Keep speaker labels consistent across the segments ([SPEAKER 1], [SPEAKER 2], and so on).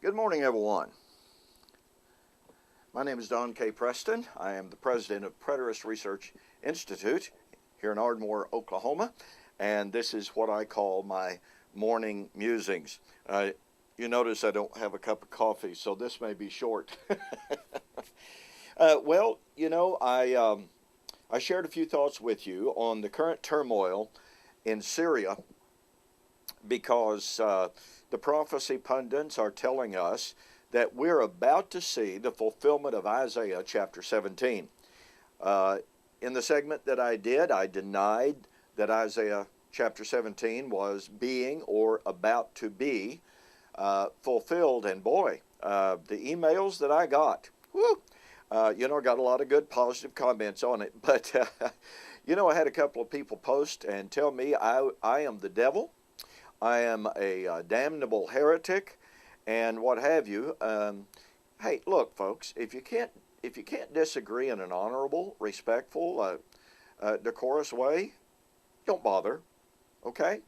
[SPEAKER 1] Good morning, everyone. My name is Don K. Preston. I am the president of Preterist Research Institute here in Ardmore, Oklahoma, and this is what I call my morning musings. You notice I don't have a cup of coffee, so this may be short. I shared a few thoughts with you on the current turmoil in Syria because the prophecy pundits are telling us that we're about to see the fulfillment of Isaiah chapter 17. In the segment that I did, I denied that Isaiah chapter 17 was being or about to be fulfilled. And boy, the emails that I got, I got a lot of good positive comments on it. But, I had a couple of people post and tell me I am the devil. I am a damnable heretic, and what have you. Hey, look, folks, if you can't disagree in an honorable, respectful, decorous way, don't bother. Okay?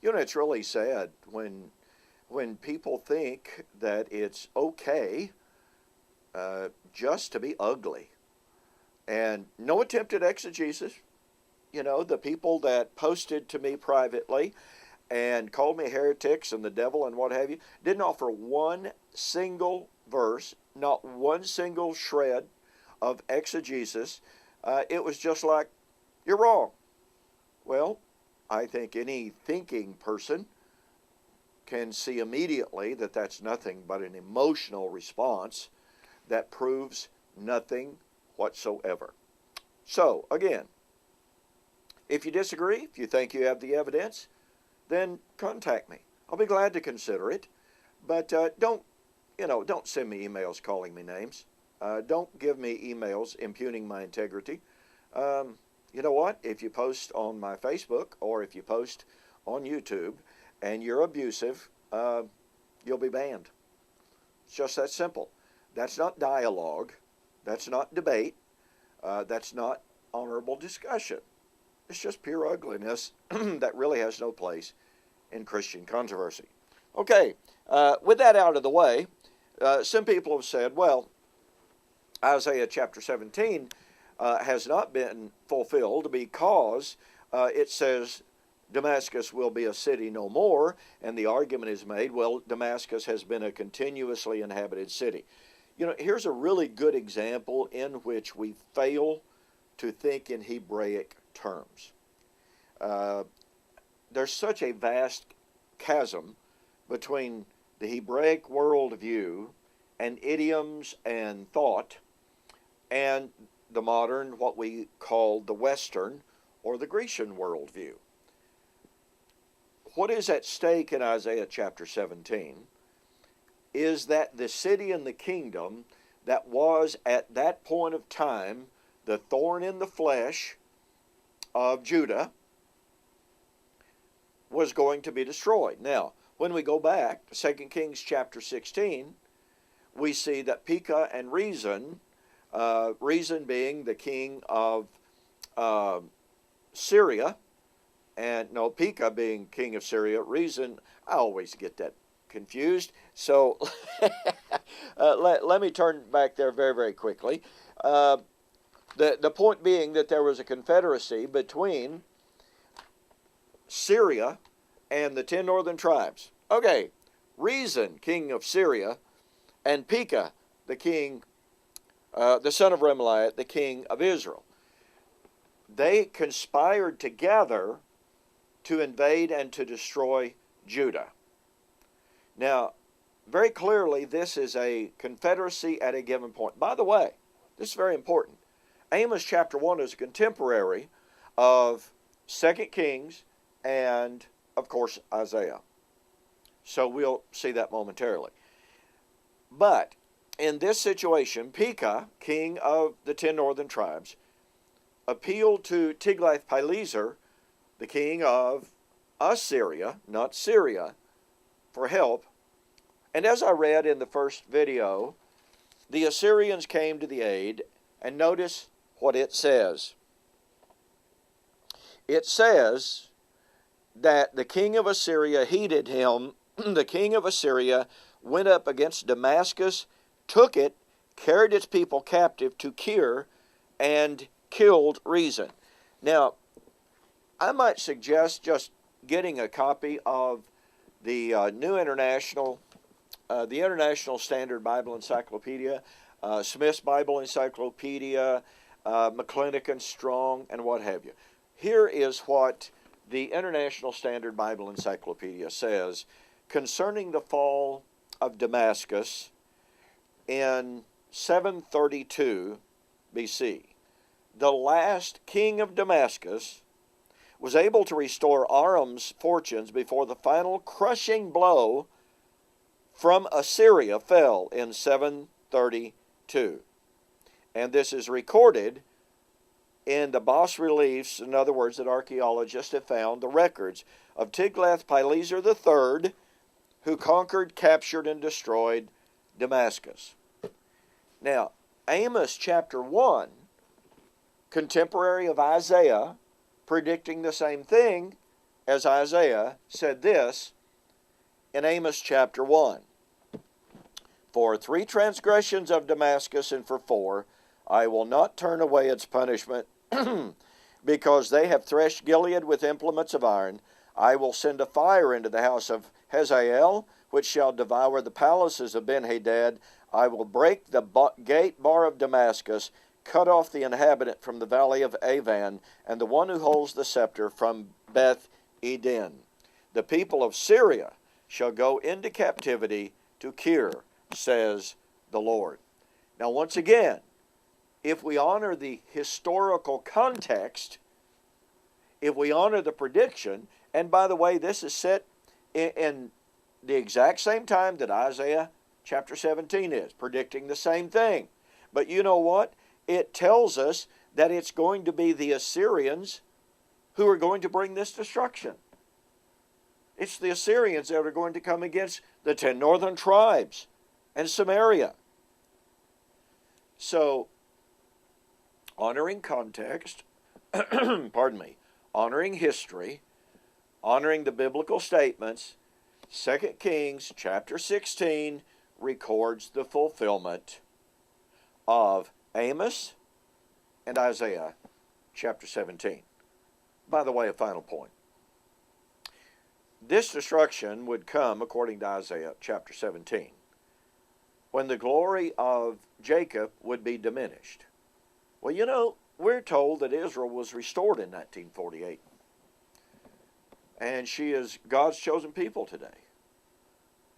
[SPEAKER 1] It's really sad when people think that it's okay just to be ugly, and no attempt at exegesis. The people that posted to me privately and called me heretics and the devil and what have you, didn't offer one single verse, not one single shred of exegesis. It was just like, you're wrong. Well, I think any thinking person can see immediately that that's nothing but an emotional response that proves nothing whatsoever. So, again, if you disagree, if you think you have the evidence, then contact me. I'll be glad to consider it. But don't send me emails calling me names. Don't give me emails impugning my integrity. You know what? If you post on my Facebook or if you post on YouTube and you're abusive, you'll be banned. It's just that simple. That's not dialogue. That's not debate. That's not honorable discussion. It's just pure ugliness that really has no place in Christian controversy. Okay, with that out of the way, some people have said, well, Isaiah chapter 17 has not been fulfilled because it says Damascus will be a city no more, and the argument is made, well, Damascus has been a continuously inhabited city. Here's a really good example in which we fail to think in Hebraic terms. There's such a vast chasm between the Hebraic worldview and idioms and thought and the modern, what we call the Western or the Grecian worldview. What is at stake in Isaiah chapter 17 is that the city and the kingdom that was at that point of time the thorn in the flesh of Judah was going to be destroyed. Now, when we go back to 2 Kings chapter 16, we see that Pekah and Rezin, Rezin being the king of Syria, Pekah being king of Syria, Rezin, I always get that confused. So let me turn back there very, very quickly. The point being that there was a confederacy between Syria and the 10 northern tribes. Okay, Rezin, king of Syria, and Pekah, the king, the son of Remaliah, the king of Israel. They conspired together to invade and to destroy Judah. Now, very clearly, this is a confederacy at a given point. By the way, this is very important. Amos chapter 1 is a contemporary of 2 Kings and, of course, Isaiah. So we'll see that momentarily. But in this situation, Pekah, king of the 10 northern tribes, appealed to Tiglath-Pileser, the king of Assyria, not Syria, for help. And as I read in the first video, the Assyrians came to the aid, and notice what it says. It says that the king of Assyria heeded him the king of Assyria went up against Damascus, took it, carried its people captive to Kir, and killed Rezin. Now, I might suggest just getting a copy of the New International, the International Standard Bible Encyclopedia, Smith's Bible Encyclopedia, McClintock and Strong, and what have you. Here is what the International Standard Bible Encyclopedia says concerning the fall of Damascus in 732 BC. The last king of Damascus was able to restore Aram's fortunes before the final crushing blow from Assyria fell in 732. And this is recorded in the bas reliefs, in other words, that archaeologists have found the records of Tiglath-Pileser III, who conquered, captured, and destroyed Damascus. Now, Amos chapter 1, contemporary of Isaiah, predicting the same thing as Isaiah, said this in Amos chapter 1. For 3 transgressions of Damascus, and for 4, I will not turn away its punishment, because they have threshed Gilead with implements of iron. I will send a fire into the house of Hazael, which shall devour the palaces of Ben-Hadad. I will break the gate bar of Damascus, cut off the inhabitant from the valley of Avan, and the one who holds the scepter from Beth Eden. The people of Syria shall go into captivity to Kir, says the Lord. Now, once again, if we honor the historical context, if we honor the prediction, and by the way, this is set in the exact same time that Isaiah chapter 17 is, predicting the same thing. But you know what? It tells us that it's going to be the Assyrians who are going to bring this destruction. It's the Assyrians that are going to come against the 10 northern tribes and Samaria. So, honoring context, pardon me, honoring history, honoring the biblical statements, 2 Kings chapter 16 records the fulfillment of Amos and Isaiah chapter 17. By the way, a final point. This destruction would come, according to Isaiah chapter 17, when the glory of Jacob would be diminished. Well, you know, we're told that Israel was restored in 1948. And she is God's chosen people today.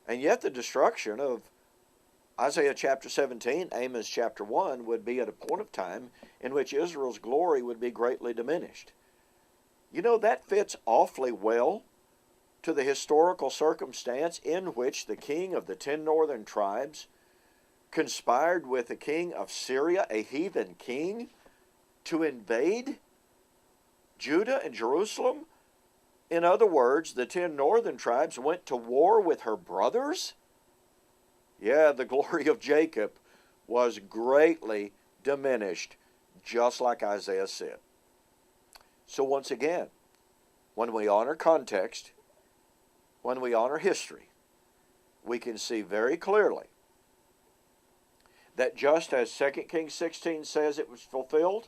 [SPEAKER 1] And yet the destruction of Isaiah chapter 17, Amos chapter 1, would be at a point of time in which Israel's glory would be greatly diminished. You know, that fits awfully well to the historical circumstance in which the king of the 10 northern tribes conspired with the king of Syria, a heathen king, to invade Judah and Jerusalem. In other words, the 10 northern tribes went to war with her brothers. Yeah, the glory of Jacob was greatly diminished, just like Isaiah said. So once again, when we honor context, when we honor history, we can see very clearly that just as 2 Kings 16 says it was fulfilled,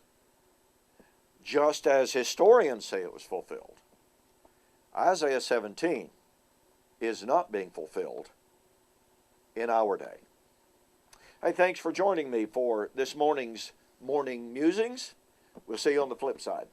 [SPEAKER 1] just as historians say it was fulfilled, Isaiah 17 is not being fulfilled in our day. Hey, thanks for joining me for this morning's Morning Musings. We'll see you on the flip side.